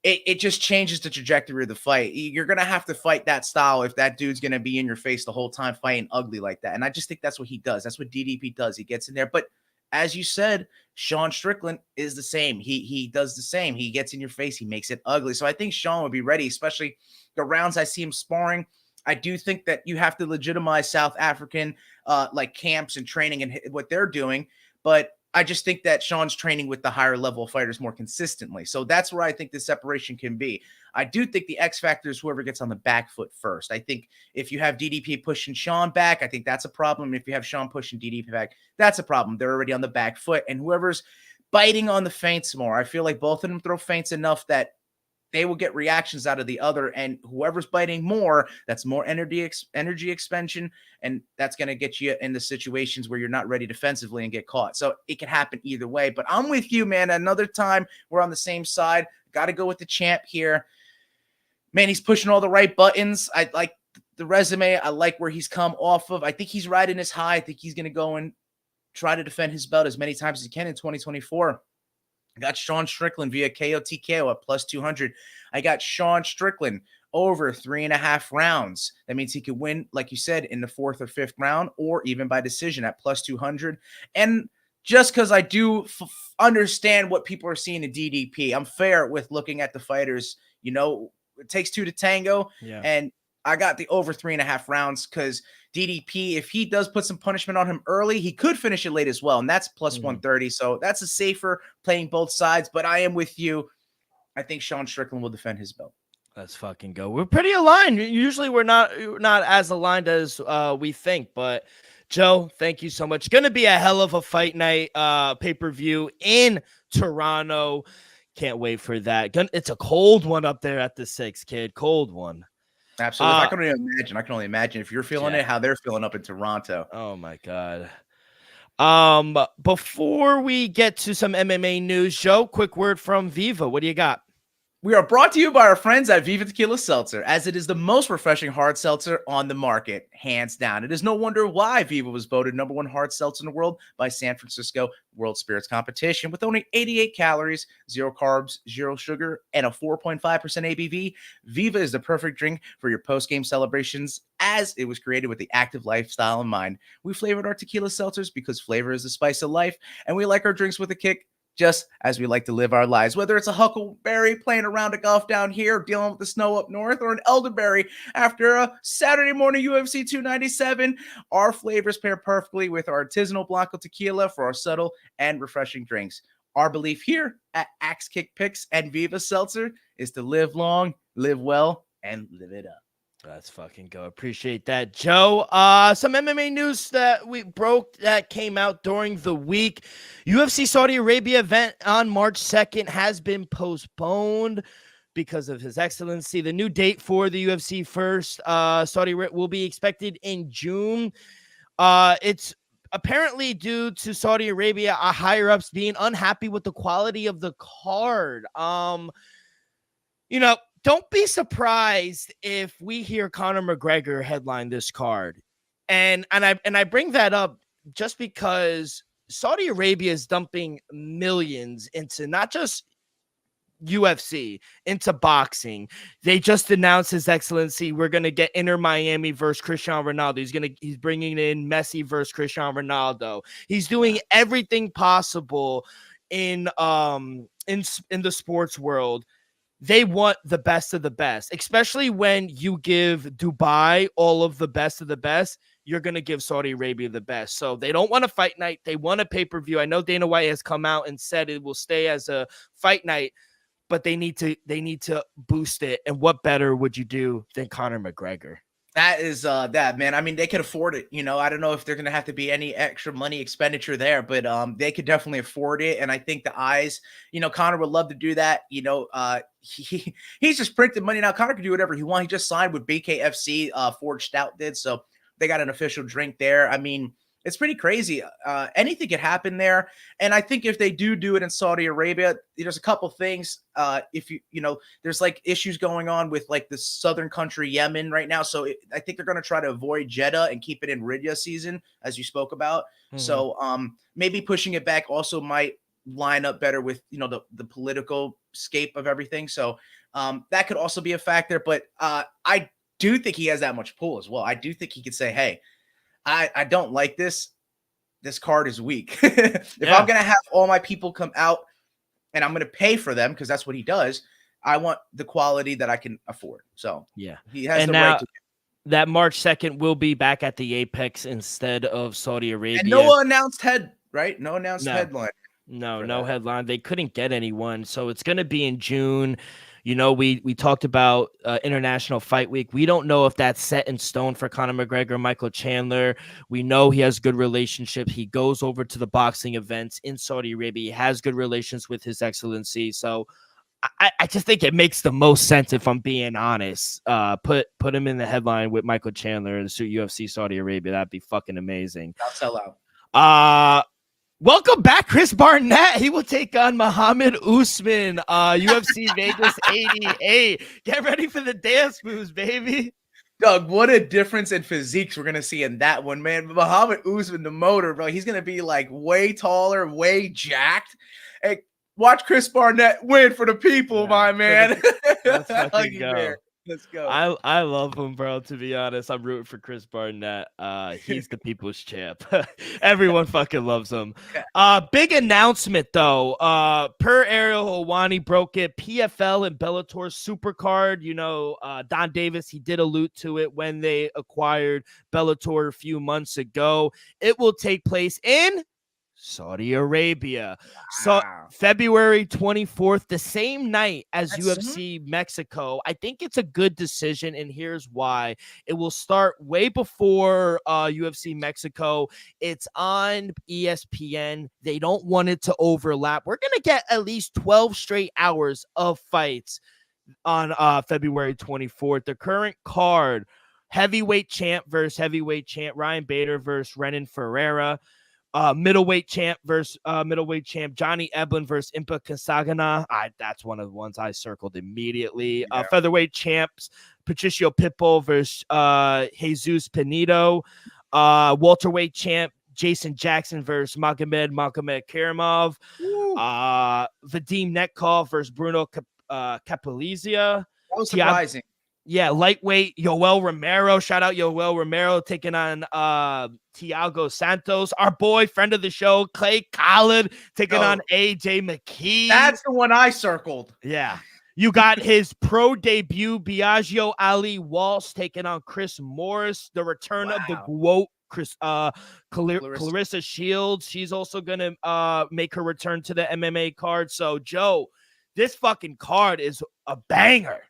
it just changes the trajectory of the fight. You're going to have to fight that style if that dude's going to be in your face the whole time fighting ugly like that. And I just think that's what he does. That's what DDP does. He gets in there. But as you said, Sean Strickland is the same. He does the same. He gets in your face. He makes it ugly. So I think Sean would be ready, especially the rounds I see him sparring. I do think that you have to legitimize South African like camps and training and what they're doing. But I just think that Sean's training with the higher level fighters more consistently. So that's where I think the separation can be. I do think the X factor is whoever gets on the back foot first. I think if you have DDP pushing Sean back, I think that's a problem. If you have Sean pushing DDP back, that's a problem. They're already on the back foot. And whoever's biting on the feints more, I feel like both of them throw feints enough that they will get reactions out of the other, and whoever's biting more, that's more energy expansion, and that's going to get you into situations where you're not ready defensively and get caught. So it can happen either way, but I'm with you, man. Another time we're on the same side. Got to go with the champ here. Man, he's pushing all the right buttons. I like the resume. I like where he's come off of. I think he's riding his high. I think he's going to go and try to defend his belt as many times as he can in 2024. I got Sean Strickland via KO TKO at +200. I got Sean Strickland over 3.5 rounds. That means he could win, like you said, in the 4th or 5th round, or even by decision at +200. And just because I do understand what people are seeing in DDP, I'm fair with looking at the fighters. You know, it takes 2 to tango. Yeah. And I got the over 3.5 rounds because DDP, if he does put some punishment on him early, he could finish it late as well. And that's +130. So that's a safer playing both sides. But I am with you. I think Sean Strickland will defend his belt. Let's fucking go. We're pretty aligned. Usually we're not as aligned as we think. But Joe, thank you so much. Going to be a hell of a fight night pay-per-view in Toronto. Can't wait for that. It's a cold one up there at the 6, kid. Cold one. Absolutely. I can only imagine if you're feeling it, how they're feeling up in Toronto. Oh my God. Before we get to some MMA news, Joe, quick word from Viva. What do you got? We are brought to you by our friends at Viva Tequila Seltzer, as it is the most refreshing hard seltzer on the market, hands down. It is no wonder why Viva was voted #1 hard seltzer in the world by San Francisco World Spirits Competition. With only 88 calories, 0 carbs, 0 sugar, and a 4.5% ABV, Viva is the perfect drink for your post-game celebrations, as it was created with the active lifestyle in mind. We flavored our tequila seltzers because flavor is the spice of life, and we like our drinks with a kick, just as we like to live our lives. Whether it's a huckleberry playing a round of golf down here, dealing with the snow up north, or an elderberry after a Saturday morning UFC 297, our flavors pair perfectly with our artisanal Blanco tequila for our subtle and refreshing drinks. Our belief here at Axe Kick Picks and Viva Seltzer is to live long, live well, and live it up. Let's fucking go. Appreciate that, Joe. Some MMA news that we broke that came out during the week. UFC Saudi Arabia event on March 2nd has been postponed. because of His Excellency. The new date for the UFC first Saudi will be expected in June. It's apparently due to Saudi Arabia higher ups being unhappy with the quality of the card. Don't be surprised if we hear Conor McGregor headline this card. And I bring that up just because Saudi Arabia is dumping millions into not just UFC, into boxing. They just announced, His Excellency, we're going to get Inter Miami versus Cristiano Ronaldo. He's bringing in Messi versus Cristiano Ronaldo. He's doing everything possible in the sports world. They want the best of the best, especially when you give Dubai all of the best of the best. You're going to give Saudi Arabia the best. So they don't want a fight night. They want a pay-per-view. I know Dana White has come out and said it will stay as a fight night, but they need to boost it. And what better would you do than Conor McGregor? That is that, man. I mean, they could afford it. I don't know if they're gonna have to be any extra money expenditure there, but they could definitely afford it. And I think the eyes, Conor would love to do that. He's just printing money now. Conor can do whatever he wants. He just signed with BKFC. Forged Stout did, so they got an official drink there. I mean, it's pretty crazy. Anything could happen there. And I think if they do it in Saudi Arabia, there's a couple things. If there's like issues going on with like the southern country, Yemen right now. So I think they're going to try to avoid Jeddah and keep it in Riyadh season, as you spoke about. Mm-hmm. So maybe pushing it back also might line up better with, the political scape of everything. So that could also be a factor. But I do think he has that much pull as well. I do think he could say, hey, I don't like this. This card is weak. If I'm going to have all my people come out and I'm going to pay for them, because that's what he does, I want the quality that I can afford. So yeah, he has the right to. That March 2nd will be back at the Apex instead of Saudi Arabia. And no announced headline. No headline. They couldn't get anyone. So it's going to be in June. We talked about International Fight Week. We don't know if that's set in stone for Conor McGregor, Michael Chandler. We know he has good relationships. He goes over to the boxing events in Saudi Arabia. He has good relations with His Excellency. So I just think it makes the most sense, if I'm being honest. Put him in the headline with Michael Chandler in the UFC Saudi Arabia. That'd be fucking amazing. I'll sell out. Welcome back, Chris Barnett. He will take on Muhammad Usman, UFC Vegas 88. Get ready for the dance moves, baby. Doug, what a difference in physiques we're going to see in that one, man. Muhammad Usman, the motor, bro, he's going to be like way taller, way jacked. Hey, watch Chris Barnett win for the people, my man. Let's fucking go. Let's go. I love him, bro. To be honest, I'm rooting for Chris Barnett. He's the people's champ. Everyone fucking loves him. Big announcement though. Per Ariel Helwani broke it. PFL and Bellator Supercard. Don Davis, he did allude to it when they acquired Bellator a few months ago. It will take place in Saudi Arabia. So February 24th, the same night as UFC Mexico. I think it's a good decision, and here's why. It will start way before UFC Mexico. It's on ESPN. They don't want it to overlap. We're going to get at least 12 straight hours of fights on February 24th. The current card, heavyweight champ versus heavyweight champ, Ryan Bader versus Renan Ferreira. Middleweight champ versus middleweight champ, Johnny Eblen versus Impa Kasanganay. That's one of the ones I circled immediately. Yeah. Featherweight champs, Patricio Pitbull versus Jesus Pinedo. Welterweight champ, Jason Jackson versus Magomed Karimov. Vadim Netkov versus Bruno Capelizia. That was surprising. Yeah, lightweight, Yoel Romero. Shout out Yoel Romero taking on Thiago Santos. Our boy, friend of the show, Clay Collard taking on AJ McKee. That's the one I circled. Yeah. You got his pro debut, Biagio Ali Walsh taking on Chris Morris. The return of the GOAT, Clarissa Shields. She's also going to make her return to the MMA card. So, Joe, this fucking card is a banger.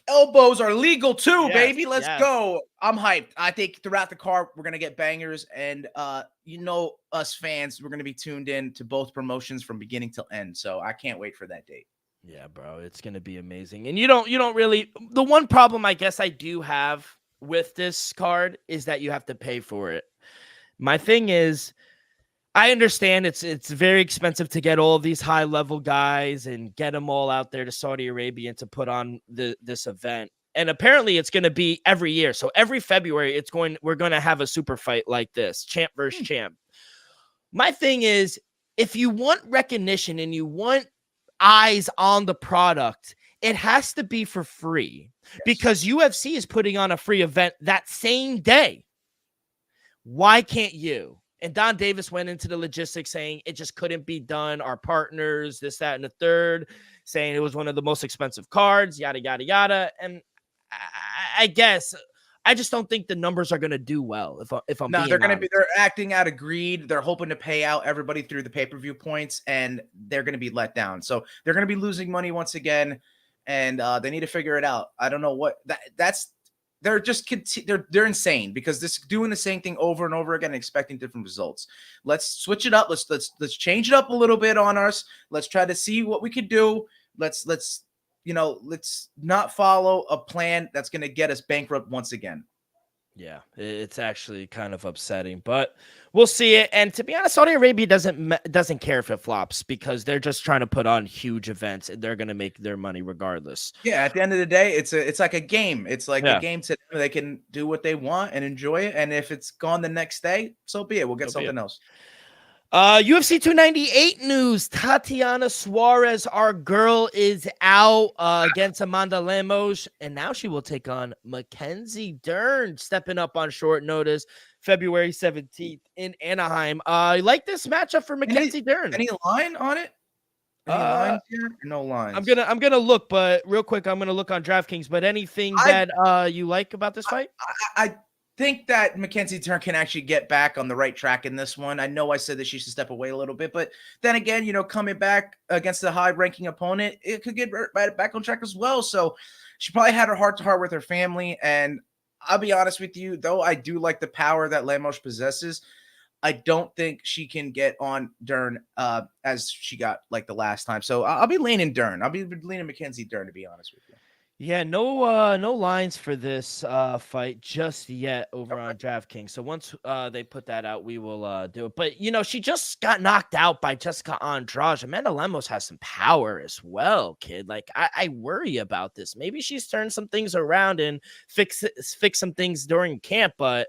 Elbows are legal too, baby. Let's go. I'm hyped. I think throughout the card, we're going to get bangers. And, us fans, we're going to be tuned in to both promotions from beginning till end. So I can't wait for that date. Yeah, bro, it's gonna be amazing. And you don't really. The one problem I guess I do have with this card is that you have to pay for it. My thing is, I understand it's very expensive to get all of these high level guys and get them all out there to Saudi Arabia and to put on this event. And apparently it's going to be every year. So every February we're going to have a super fight like this, champ versus champ. My thing is, if you want recognition and you want eyes on the product, it has to be for free because UFC is putting on a free event that same day. Why can't you? And Don Davis went into the logistics saying it just couldn't be done. Our partners, this, that, and the third, saying it was one of the most expensive cards, yada, yada, yada. And I guess I just don't think the numbers are going to do well. If I'm No, being they're acting out of greed. They're hoping to pay out everybody through the pay-per-view points, and they're going to be let down. So they're going to be losing money once again, and they need to figure it out. I don't know what that's. They're just they're insane because this doing the same thing over and over again, and expecting different results. Let's switch it up. Let's change it up a little bit on us. Let's try to see what we could do. Let's not follow a plan that's going to get us bankrupt once again. Yeah, it's actually kind of upsetting, but we'll see it. And to be honest, Saudi Arabia doesn't care if it flops because they're just trying to put on huge events and they're going to make their money regardless. Yeah, at the end of the day, it's like a game. It's like a game to them. They can do what they want and enjoy it. And if it's gone the next day, so be it. We'll get something else. UFC 298 news. Tatiana Suarez, our girl, is out against Amanda Lemos, and now she will take on Mackenzie Dern, stepping up on short notice, February 17th in Anaheim. You like this matchup for Mackenzie Dern? Any line on it? Any lines here? No lines. I'm gonna look, but real quick, I'm gonna look on DraftKings. But anything that you like about this fight? I think that Mackenzie Dern can actually get back on the right track in this one. I know I said that she should step away a little bit, but then again, coming back against a high-ranking opponent, it could get right back on track as well. So she probably had her heart-to-heart with her family, and I'll be honest with you, though I do like the power that Lemos possesses, I don't think she can get on Dern as she got like the last time. So I'll be leaning Dern. I'll be leaning Mackenzie Dern, to be honest with you. Yeah, no lines for this fight just yet over on DraftKings. So once they put that out, we will do it. But she just got knocked out by Jessica Andrade. Amanda Lemos has some power as well, kid. Like I worry about this. Maybe she's turned some things around and fix some things during camp, but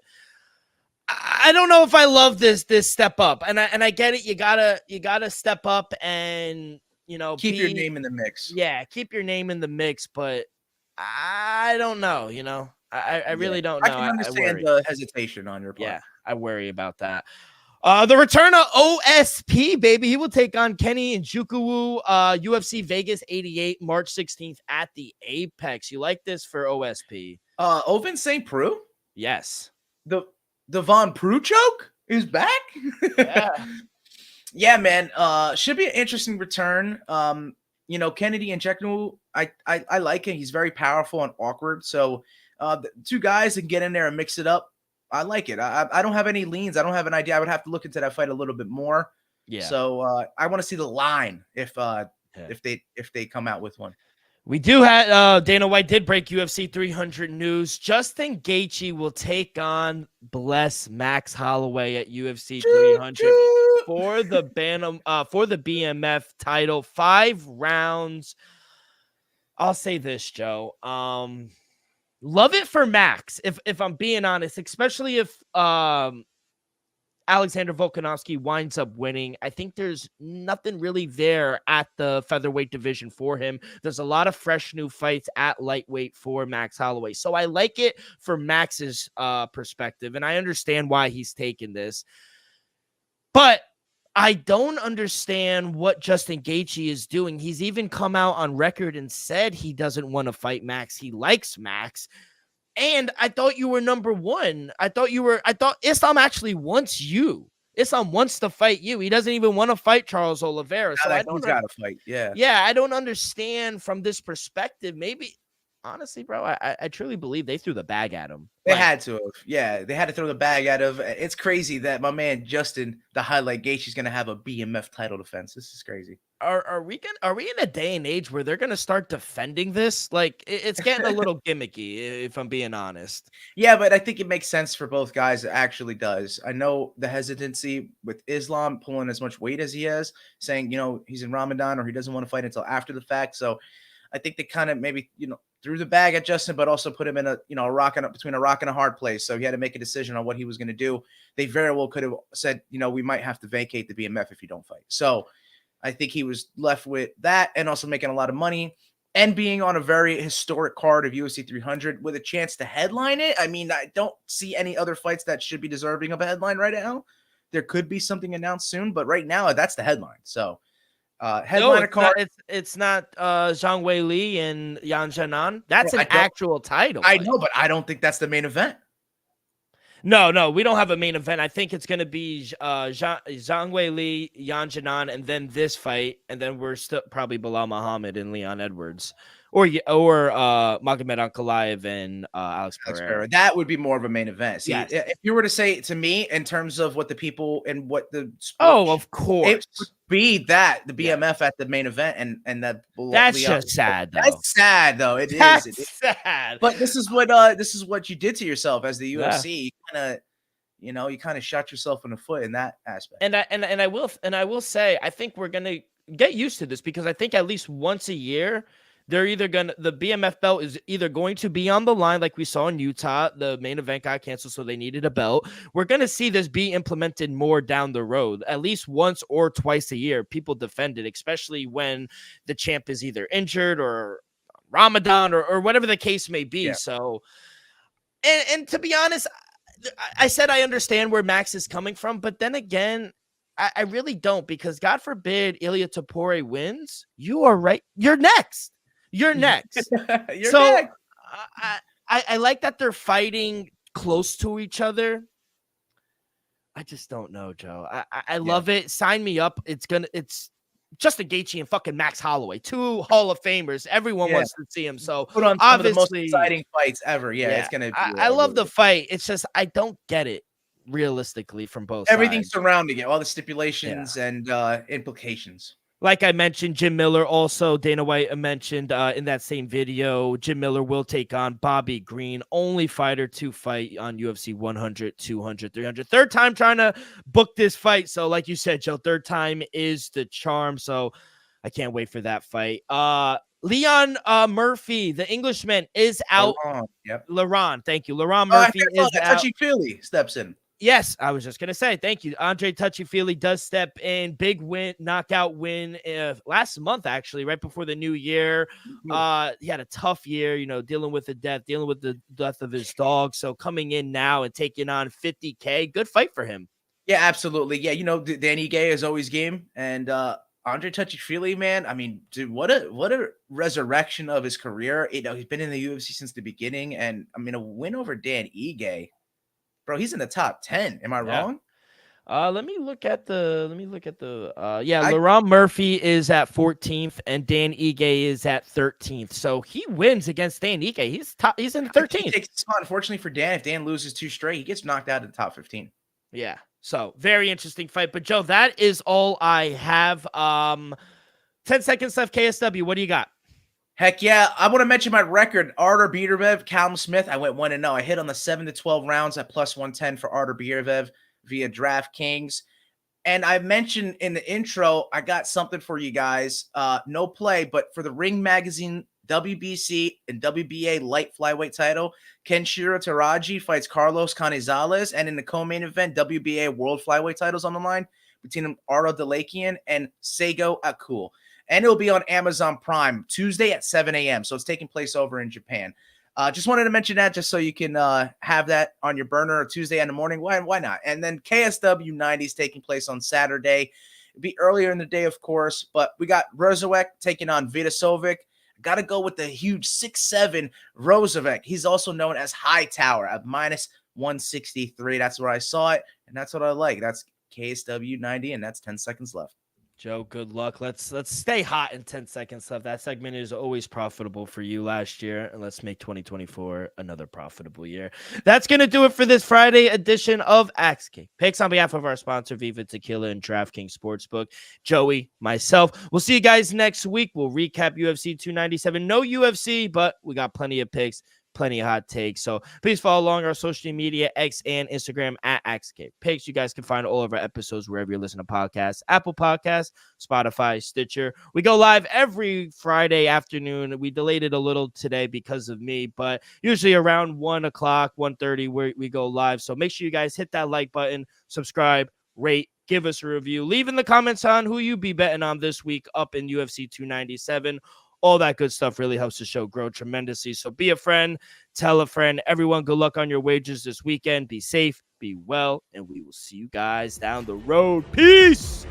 I don't know if I love this step up. And I get it. You gotta step up and keep your name in the mix. Yeah, keep your name in the mix, but I don't know, I really don't know. I can understand the hesitation on your part. Yeah, I worry about that. The return of OSP, baby. He will take on Kenny Njoku, UFC Vegas 88, March 16th at the Apex. You like this for OSP? Ovince St. Preux? Yes. The Von Preux choke is back? Yeah. Yeah, man. Should be an interesting return. Kennedy Njoku, I like him. He's very powerful and awkward. So the two guys that get in there and mix it up, I like it. I don't have any leans. I don't have an idea. I would have to look into that fight a little bit more. Yeah. So I want to see the line if they come out with one. We do have Dana White did break UFC 300 news. Justin Gaethje will take on Bless Max Holloway at UFC 300 for the BMF title. 5 rounds. I'll say this, Joe. Love it for Max, if I'm being honest, especially if Alexander Volkanovski winds up winning. I think there's nothing really there at the featherweight division for him. There's a lot of fresh new fights at lightweight for Max Holloway. So I like it for Max's perspective, and I understand why he's taken this. But I don't understand what Justin Gaethje is doing. He's even come out on record and said he doesn't want to fight Max. He likes Max. And I thought you were number one. I thought Islam actually wants you. Islam wants to fight you. He doesn't even want to fight Charles Oliveira. So I don't got to fight. Yeah. Yeah. I don't understand from this perspective. Maybe, honestly, bro, I truly believe they threw the bag at him. They had to have. Yeah. They had to throw the bag at him. It's crazy that my man, Justin, the highlight Gaethje, is going to have a BMF title defense. This is crazy. are we in a day and age where they're gonna start defending this? Like it's getting a little gimmicky, if I'm being honest. Yeah, but I think it makes sense for both guys. It actually does. I know the hesitancy with Islam pulling as much weight as he has, saying, he's in Ramadan or he doesn't want to fight until after the fact. So I think they kind of maybe, threw the bag at Justin, but also put him in between a rock and a hard place. So he had to make a decision on what he was going to do. They very well could have said, we might have to vacate the BMF if you don't fight. So I think he was left with that and also making a lot of money and being on a very historic card of UFC 300 with a chance to headline it. I mean, I don't see any other fights that should be deserving of a headline right now. There could be something announced soon, but right now that's the headline. So headliner card. It's not Zhang Wei Li and Yan Zhenan. That's an actual title. I know, but I don't think that's the main event. No, we don't have a main event. I think it's going to be Zhang Wei Li, Yan Zhenan, and then this fight, and then we're still probably Bilal Muhammad and Leon Edwards, or Magomed Ankalaev and Alex Pereira. That would be more of a main event. See, yes. If you were to say to me in terms of what the people and what the of course, it would be that the BMF at the main event and that that's just sad. Though. That's sad though. It's sad. But this is what you did to yourself as the UFC. Yeah. You kind of shot yourself in the foot in that aspect. And I will say I think we're gonna get used to this because I think at least once a year. The BMF belt is either going to be on the line like we saw in Utah. The main event got canceled, so they needed a belt. We're going to see this be implemented more down the road, at least once or twice a year. People defend it, especially when the champ is either injured or Ramadan or whatever the case may be. Yeah. So, and to be honest, I said I understand where Max is coming from, but then again, I really don't because God forbid Ilia Topuria wins. You are right. You're next. You're next. You're next. I like that they're fighting close to each other. I just don't know, Joe. I love it. Sign me up. It's Justin Gaethje and fucking Max Holloway, 2 Hall of Famers. Everyone wants to see him. So put on some of the most exciting fights ever. Yeah. It's gonna. I love the fight. It's just I don't get it realistically from both. Everything sides. Surrounding it, all the stipulations and implications. Like I mentioned, Jim Miller also, Dana White mentioned in that same video, Jim Miller will take on Bobby Green, only fighter to fight on UFC 100, 200, 300. Third time trying to book this fight. So like you said, Joe, third time is the charm. So I can't wait for that fight. Leon Murphy, the Englishman, is out. Yep. Laron, thank you. Laron Murphy is out. Touchy-feely steps in. Yes, I was just going to say, thank you. Andre Touchy-Feely does step in. Big win, knockout win last month, actually, right before the new year. He had a tough year, dealing with the death of his dog. So coming in now and taking on 50K, good fight for him. Yeah, absolutely. Yeah, Danny Gay is always game. And Andre Touchy-Feely, man, I mean, dude, what a resurrection of his career. He's been in the UFC since the beginning. And, I mean, a win over Dan Ige. Bro, he's in the top 10. Am I wrong? Let me look at the Laron Murphy is at 14th and Dan Ige is at 13th. So he wins against Dan Ige. He's in 13th. He takes the spot. Unfortunately for Dan, if Dan loses 2 straight, he gets knocked out of the top 15. Yeah. So very interesting fight. But Joe, that is all I have. 10 seconds left. KSW, what do you got? Heck yeah. I want to mention my record. Artur Beterbiev, Callum Smith. I went 1-0. I hit on the 7 to 12 rounds at plus 110 for Artur Beterbiev via DraftKings. And I mentioned in the intro, I got something for you guys. No play, but for the Ring Magazine WBC and WBA light flyweight title, Kenshiro Teraji fights Carlos Canizales. And in the co-main event, WBA world flyweight titles on the line between Ardo Delakian and Seigo Akul. And it'll be on Amazon Prime Tuesday at 7 a.m. So it's taking place over in Japan. Just wanted to mention that just so you can have that on your burner Tuesday in the morning. Why not? And then KSW 90 is taking place on Saturday. It'll be earlier in the day, of course. But we got Rozovec taking on Vidasovic. Got to go with the huge 6'7" Rozovec. He's also known as Hightower at minus 163. That's where I saw it. And that's what I like. That's KSW 90. And that's 10 seconds left. Joe, good luck. Let's stay hot in 10 seconds left. That segment is always profitable for you last year, and let's make 2024 another profitable year. That's going to do it for this Friday edition of Axe King Picks. On behalf of our sponsor, Viva Tequila and DraftKings Sportsbook, Joey, myself, we'll see you guys next week. We'll recap UFC 297. No UFC, but we got plenty of picks, plenty of hot takes. So please follow along our social media, X and Instagram at AxeCape Picks. You guys can find all of our episodes wherever you listen to podcasts, Apple Podcasts, Spotify, Stitcher. We go live every Friday afternoon. We delayed it a little today because of me, but usually around 1 o'clock, 1:30, we go live. So make sure you guys hit that like button, subscribe, rate, give us a review. Leave in the comments on who you be betting on this week up in UFC 297. All that good stuff really helps the show grow tremendously. So be a friend, tell a friend. Everyone, good luck on your wagers this weekend. Be safe, be well, and we will see you guys down the road. Peace.